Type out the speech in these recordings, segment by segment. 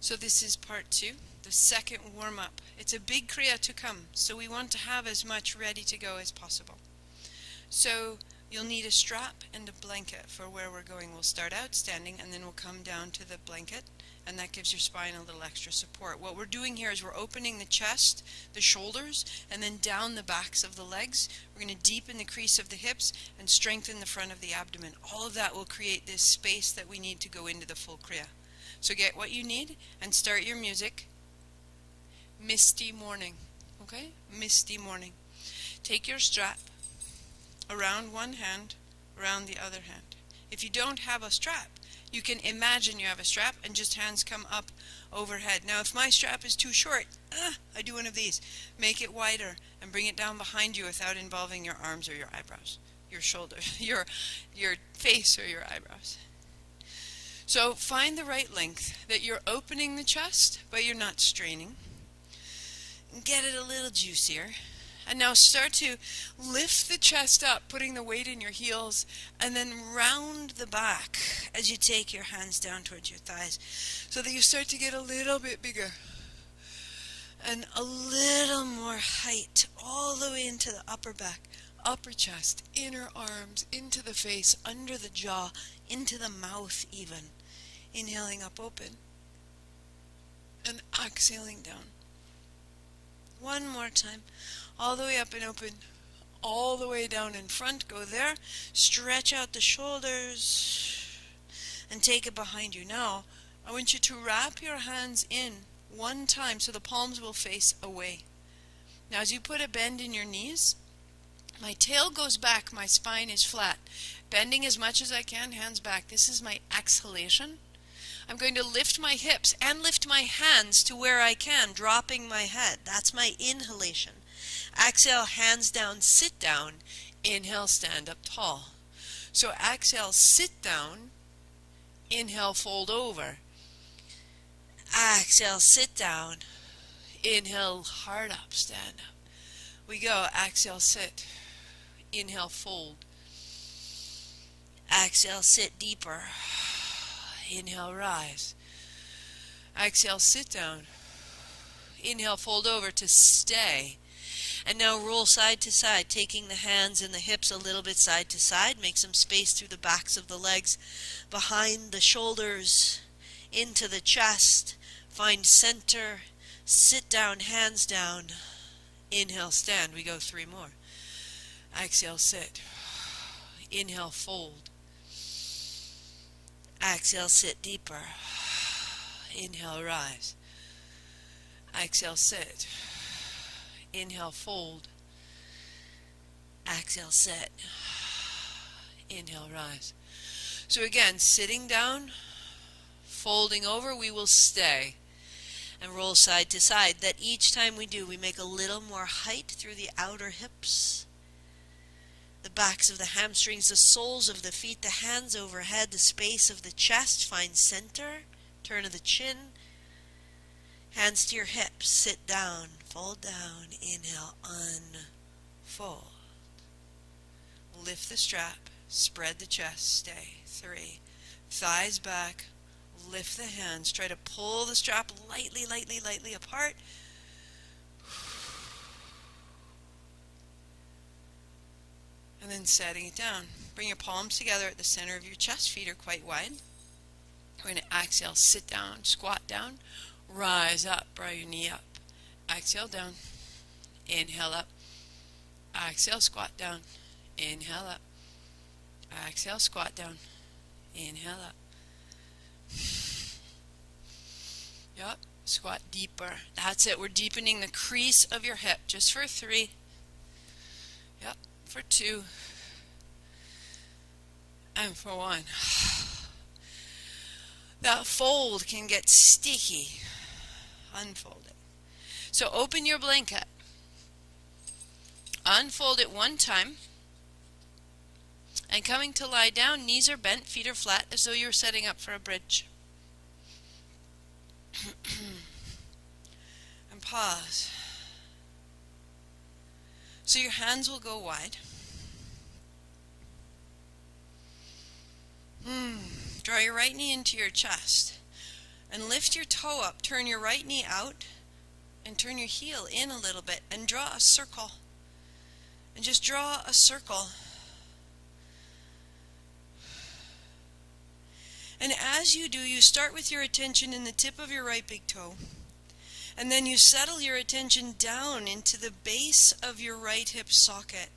So this is part 2, the second warm-up. It's a big kriya to come, so we want to have as much ready to go as possible. So you'll need a strap and a blanket for where we're going. We'll start out standing and then we'll come down to the blanket, and that gives your spine a little extra support. What we're doing here is we're opening the chest, the shoulders, and then down the backs of the legs. We're going to deepen the crease of the hips and strengthen the front of the abdomen. All of that will create this space that we need to go into the full kriya. So get what you need and start your music. Misty morning. Okay? Misty morning. Take your strap around one hand, around the other hand. If you don't have a strap, you can imagine you have a strap and just hands come up overhead. Now if my strap is too short, I do one of these. Make it wider and bring it down behind you without involving your arms or your eyebrows, your shoulders, your face or your eyebrows. So find the right length that you're opening the chest, but you're not straining. Get it a little juicier. And now start to lift the chest up, putting the weight in your heels, and then round the back as you take your hands down towards your thighs, so that you start to get a little bit bigger and a little more height all the way into the upper back, upper chest, inner arms, into the face, under the jaw, into the mouth even. Inhaling up open and exhaling down. One more time. All the way up and open, all the way down in front. Go there. Stretch out the shoulders and take it behind you. Now, I want you to wrap your hands in one time so the palms will face away. Now, as you put a bend in your knees, my tail goes back, my spine is flat. Bending as much as I can, hands back. This is my exhalation. I'm going to lift my hips and lift my hands to where I can, dropping my head. That's my inhalation. Exhale, hands down, sit down. Inhale, stand up tall. So exhale, sit down. Inhale, fold over. Exhale, sit down. Inhale, hard up, stand up. We go. Exhale, sit. Inhale, fold. Exhale, sit deeper. Inhale, rise. Exhale, sit down. Inhale, fold over to stay. And now roll side to side, taking the hands and the hips a little bit side to side. Make some space through the backs of the legs, behind the shoulders, into the chest. Find center. Sit down, hands down. Inhale, stand. We go 3 more. Exhale, sit. Inhale, fold. Exhale, sit deeper. Inhale, rise. Exhale, sit. Inhale, fold. Exhale, sit. Inhale, rise. So again, sitting down, folding over, we will stay and roll side to side. That each time we do, we make a little more height through the outer hips, the backs of the hamstrings, the soles of the feet, the hands overhead, the space of the chest. Find center, turn of the chin, hands to your hips, sit down, fold down, inhale, unfold. Lift the strap, spread the chest, stay. 3, thighs back, lift the hands, try to pull the strap lightly, lightly, lightly apart. And then setting it down. Bring your palms together at the center of your chest. Feet are quite wide. We're going to exhale, sit down, squat down, rise up, draw your knee up. Exhale down, inhale up. Exhale, squat down, inhale up. Exhale, squat down, inhale up. Yep, squat deeper. That's it. We're deepening the crease of your hip just for 3. Yep. For 2 and for 1. That fold can get sticky. Unfold it. So open your blanket. Unfold it 1 time. And coming to lie down, knees are bent, feet are flat, as though you're setting up for a bridge. And pause. So your hands will go wide. Draw your right knee into your chest. And lift your toe up. Turn your right knee out and turn your heel in a little bit and draw a circle. And just draw a circle. And as you do, you start with your attention in the tip of your right big toe. And then you settle your attention down into the base of your right hip socket.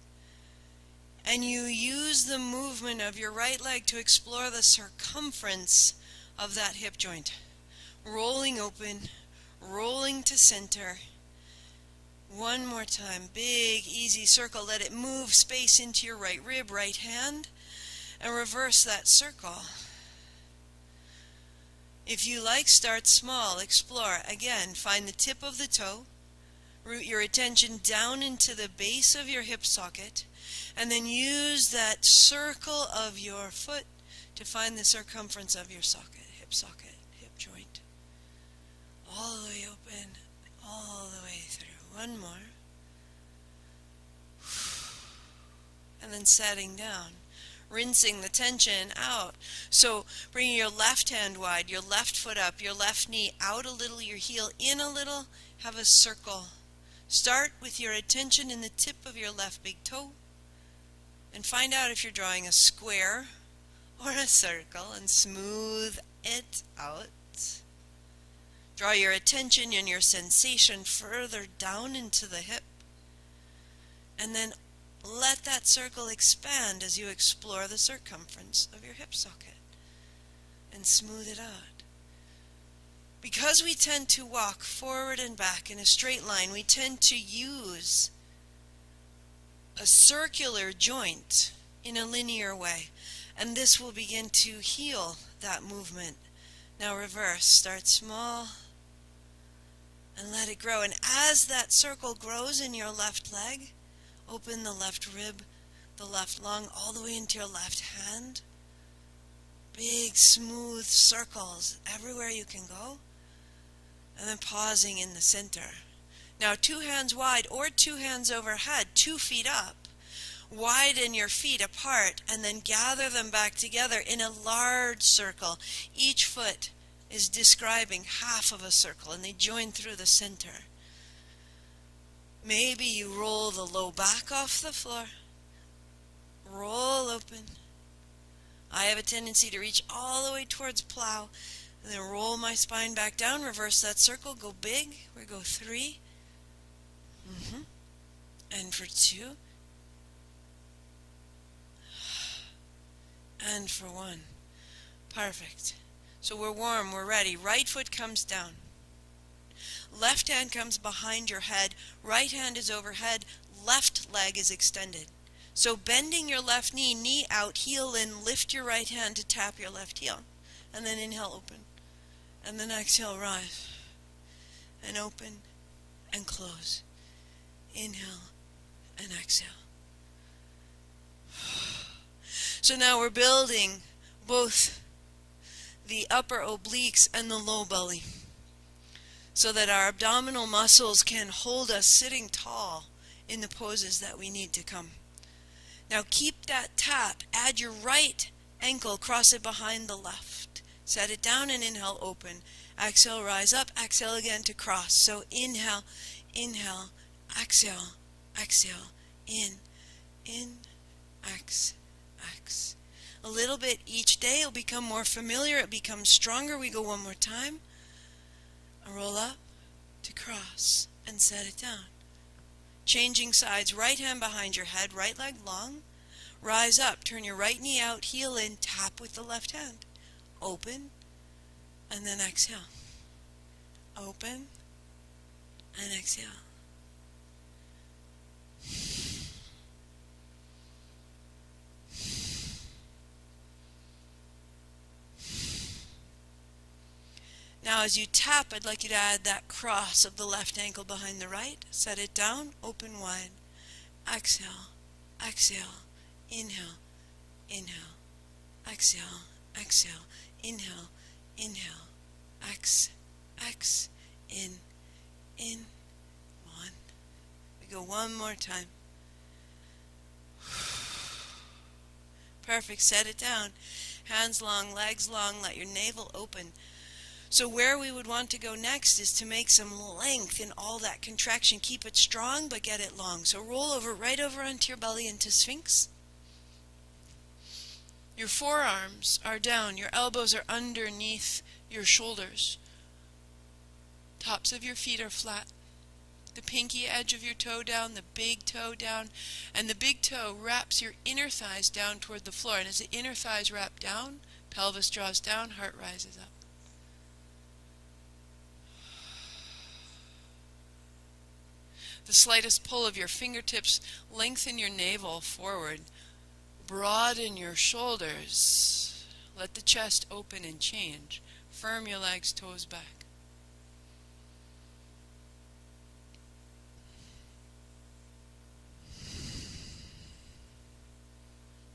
And you use the movement of your right leg to explore the circumference of that hip joint. Rolling open, rolling to center. One more time. Big, easy circle. Let it move space into your right rib, right hand. And reverse that circle. If you like, start small. Explore. Again, find the tip of the toe. Root your attention down into the base of your hip socket. And then use that circle of your foot to find the circumference of your socket, hip joint. All the way open, all the way through. One more. And then setting down. Rinsing the tension out. So bringing your left hand wide, your left foot up, your left knee out a little, your heel in a little. Have a circle. Start with your attention in the tip of your left big toe. And find out if you're drawing a square or a circle and smooth it out. Draw your attention and your sensation further down into the hip. And then let that circle expand as you explore the circumference of your hip socket and smooth it out. Because we tend to walk forward and back in a straight line, we tend to use a circular joint in a linear way, and this will begin to heal that movement. Now reverse. Start small and let it grow. And as that circle grows in your left leg, open the left rib, the left lung, all the way into your left hand. Big, smooth circles everywhere you can go. And then pausing in the center. Now 2 hands wide or 2 hands overhead, 2 feet up. Widen your feet apart and then gather them back together in a large circle. Each foot is describing half of a circle and they join through the center. Maybe you roll the low back off the floor. Roll open. I have a tendency to reach all the way towards plow and then roll my spine back down. Reverse that circle. Go big. We go 3. And for 2. And for 1. Perfect. So we're warm, we're ready. Right foot comes down. Left hand comes behind your head. Right hand is overhead. Left leg is extended. So bending your left knee, knee out, heel in, lift your right hand to tap your left heel. And then inhale, open. And then exhale, rise. And open and close. Inhale and exhale. So now we're building both the upper obliques and the low belly so that our abdominal muscles can hold us sitting tall in the poses that we need to come. Now keep that tap. Add your right ankle, cross it behind the left. Set it down and inhale, open. Exhale, rise up. Exhale again to cross. So inhale, inhale, exhale, exhale, in, X. A little bit each day. It'll become more familiar. It becomes stronger. We go one more time. Roll up to cross and set it down. Changing sides. Right hand behind your head. Right leg long. Rise up. Turn your right knee out. Heel in. Tap with the left hand. Open. And then exhale. Open. And exhale. Now as you tap, I'd like you to add that cross of the left ankle behind the right. Set it down, open wide. Exhale, exhale, inhale, inhale, exhale, exhale, inhale, inhale, X, in, 1. We go one more time. Perfect, set it down. Hands long, legs long, let your navel open. So where we would want to go next is to make some length in all that contraction. Keep it strong, but get it long. So roll over, right over onto your belly into Sphinx. Your forearms are down. Your elbows are underneath your shoulders. Tops of your feet are flat. The pinky edge of your toe down, the big toe down, and the big toe wraps your inner thighs down toward the floor. And as the inner thighs wrap down, pelvis draws down, heart rises up. The slightest pull of your fingertips, lengthen your navel forward. Broaden your shoulders. Let the chest open and change. Firm your legs, toes back.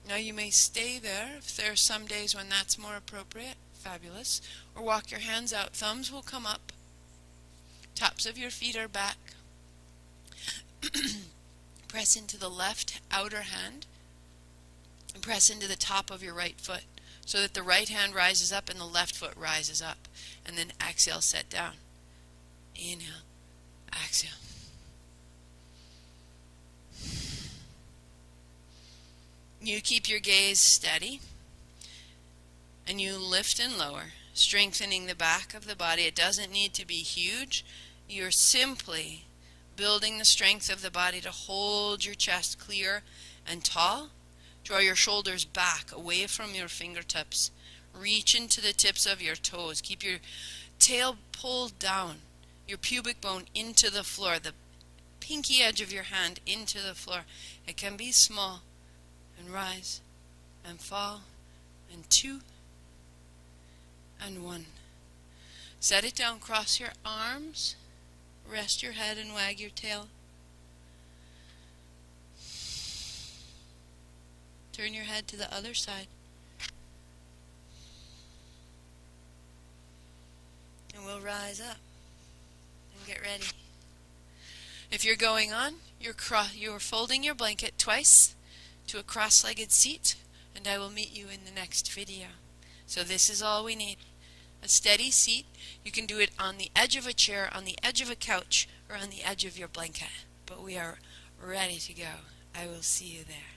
Now you may stay there if there are some days when that's more appropriate. Fabulous. Or walk your hands out. Thumbs will come up. Tops of your feet are back. Press into the left outer hand and press into the top of your right foot so that the right hand rises up and the left foot rises up. And then exhale, set down. Inhale, exhale. You keep your gaze steady and you lift and lower, strengthening the back of the body. It doesn't need to be huge. You're simply building the strength of the body to hold your chest clear and tall. Draw your shoulders back, away from your fingertips. Reach into the tips of your toes. Keep your tail pulled down, your pubic bone into the floor, the pinky edge of your hand into the floor. It can be small, and rise, and fall, and 2, and 1. Set it down, cross your arms. Rest your head and wag your tail. Turn your head to the other side. And we'll rise up and get ready. If you're going on, you're folding your blanket twice to a cross-legged seat, and I will meet you in the next video. So this is all we need. A steady seat. You can do it on the edge of a chair, on the edge of a couch, or on the edge of your blanket. But we are ready to go. I will see you there.